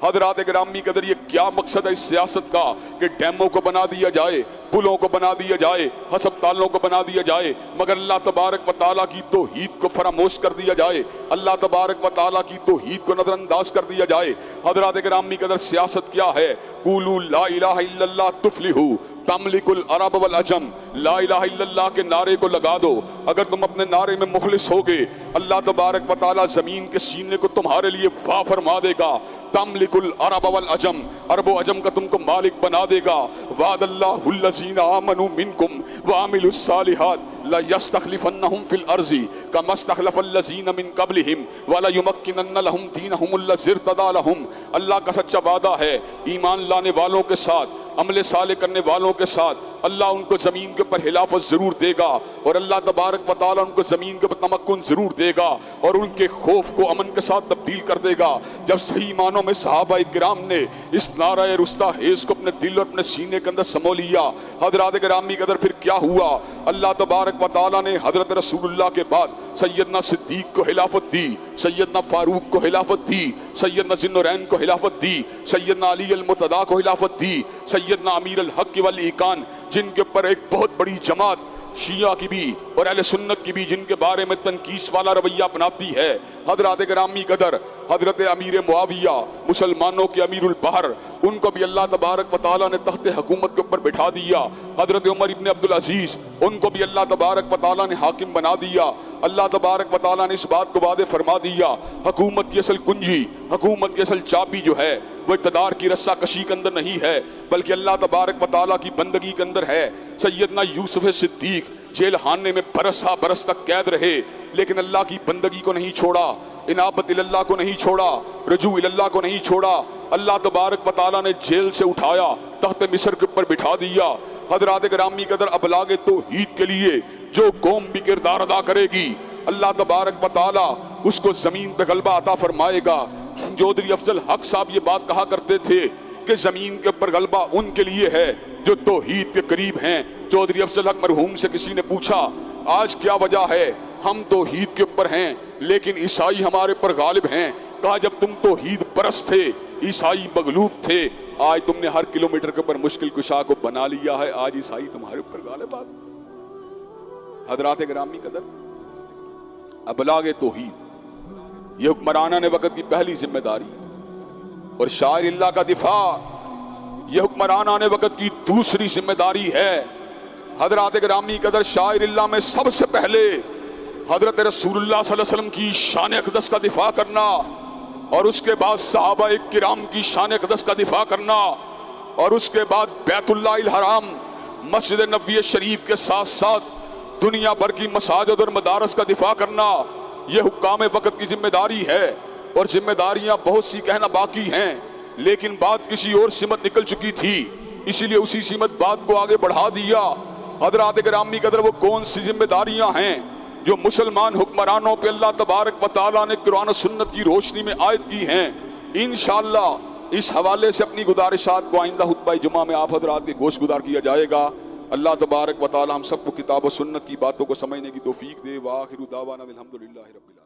हजरात गिरामी कदर, ये क्या मकसद है इस सियासत का कि डैमों को बना दिया जाए, पुलों को बना दिया जाए, हस्पतालों को बना दिया जाए, मगर अल्लाह तबारक व तआला की तौहीद को फरामोश कर दिया जाए, अल्लाह तबारक व तआला की तौहीद को नजरअंदाज कर दिया जाए। हजरात गिरामी कदर, सियासत क्या है? कुलू ला इलाहा इल्लल्लाह तुफलिहू तमलिकुल अरब वल अजम। ला इलाहा इल्लल्लाह के नारे को लगा दो, अगर तुम अपने नारे में मुखलिस होगे, अल्लाह तबारक व तआला जमीन के सीने को तुम्हारे लिए वाह फरमा देगा। तमलिकुल अरब वल अजम, अरब व अजम का तुमको मालिक बना देगा। वादल्लाहुल लज़ीना आमनू मिनकुम व अमिलुस सालिहात ला यस्तखलिफन्नहुम फिल अर्ज़ि कमा इस्तखलफल लज़ीना मिन क़ब्लिहिम व ला युमक्किनन्ना लहुम दीनहुम लज़ी इर्तदा लहुम। अल्लाह का सच्चा वादा है, ईमान लाने वालों के साथ, अमले साले करने वालों के साथ अल्लाह उनको ज़मीन के ऊपर हिलाफत ज़रूर देगा, और अल्लाह तबारक व तआला उनको ज़मीन के ऊपर तमक्कुन ज़रूर देगा, और उनके खौफ को अमन के साथ तब्दील कर देगा। जब सही मानों में सहाबा किराम ने इस नारा रुस्ता हेज को अपने दिल और अपने सीने के अंदर समो लिया, हज़रात गिरामी कदर, फिर क्या हुआ? अल्लाह तबारक व तआला ने हज़रत रसूलुल्लाह के बाद सैयदना सिद्दीक को हिलाफत दी, सैयदना फारूक को हिलाफत दी, सैयदना ज़िन्नुरैन को हिलाफत दी, सैयदना अली अल मुर्तदा को हिलाफत दी, सैयदना अमीर अल हक वल ईकान, जिनके ऊपर एक बहुत बड़ी जमात शिया की भी और अहले सुन्नत की भी जिनके बारे में तनकीस वाला रवैया अपनाती है, हज़रात गिरामी कदर, हज़रत अमीर मुआविया, मुसलमानों के अमीरुल बहर, उनको भी अल्लाह तबारक व तआला ने तख्ते हुकूमत के ऊपर बिठा दिया। हज़रत उमर इब्न अब्दुल अजीज़, उनको भी अल्लाह तबारक व तआला ने हाकिम बना दिया। अल्लाह तबारक व तआला ने इस बात को वादे फरमा दिया, हुकूमत की असल कुंजी, हुकूमत की असल चाबी जो है वो इक़्तिदार की रस्सा कशी के अंदर नहीं है, बल्कि अल्लाह तबारक व तआला की बंदगी के अंदर है। सैयदना यूसुफ सिद्दीक जेल खाने में बरस तक कैद रहे, लेकिन अल्लाह की बंदगी को नहीं छोड़ा, इनाबत इल्लल्लाह को नहीं छोड़ा, रजू इल्लल्लाह को नहीं छोड़ा। अल्लाह तबारक व तआला ने जेल से उठाया, तख्त मिस्र के ऊपर बिठा दिया। हज़रात गिरामी कदर, अबलागे तौहीद के लिए जो कौम भी किरदार अदा करेगी, अल्लाह तबारक व तआला उसको जमीन पे गलबा अता फरमाएगा। चौधरी अफजल हक साहब ये बात कहा करते थे कि जमीन के ऊपर गलबा उनके लिए है जो तौहीद के करीब हैं। चौधरी अफजल हक मरहूम से किसी ने पूछा, आज क्या वजह है, हम तौहीद के ऊपर हैं लेकिन ईसाई हमारे पर गालिब हैं। कहा, जब तुम तौहीद परस्त थे, ईसाई मगलूब थे, आज तुमने हर किलोमीटर के ऊपर मुश्किल कुशा को बना लिया है, आज ईसाई तुम्हारे ऊपर गालिब। हज़रात गिरामी कदर, अबलागे तौहीद ये हुक्मराना ने वक़्त की पहली जिम्मेदारी, और शाइरिल्लाह का दिफा ये हुक्मराना ने वक़्त की दूसरी जिम्मेदारी है। हज़रात गिरामी कदर, शाइरिल्लाह में सबसे पहले हज़रत रसूलुल्लाह सल्लल्लाहु अलैहि वसल्लम की शान अक़दस का दिफा करना, और उसके बाद सहाबा किराम की शान अक़दस का दिफा करना, और उसके बाद बैतुल्लाहिल हराम मस्जिद नबवी शरीफ के साथ साथ दुनिया भर की मसाजिद और मदारस का दिफा करना, यह हुक्काम वक़्त की जिम्मेदारी है। और जिम्मेदारियां बहुत सी कहना बाकी हैं, लेकिन बात किसी और सिमत निकल चुकी थी, इसीलिए उसी सिमत बात को आगे बढ़ा दिया। हज़रात गिरामी कदर, वो कौन सी जिम्मेदारियां हैं जो मुसलमान हुक्मरानों पे अल्लाह तबारक व तआला ने कुरान और सुन्नत की रोशनी में आयत की हैं? इंशाअल्लाह इस हवाले से अपनी गुजारिशात को आइंदा खुतबा जुमा में आप हज़रात के गोश गुदार किया जाएगा। अल्लाह तबारक व तआला हम सबको किताब और सुन्नत की बातों को समझने की तौफीक दे। व आखिरु दावाना अल्हम्दुलिल्लाहि रब्बिल आलमीन।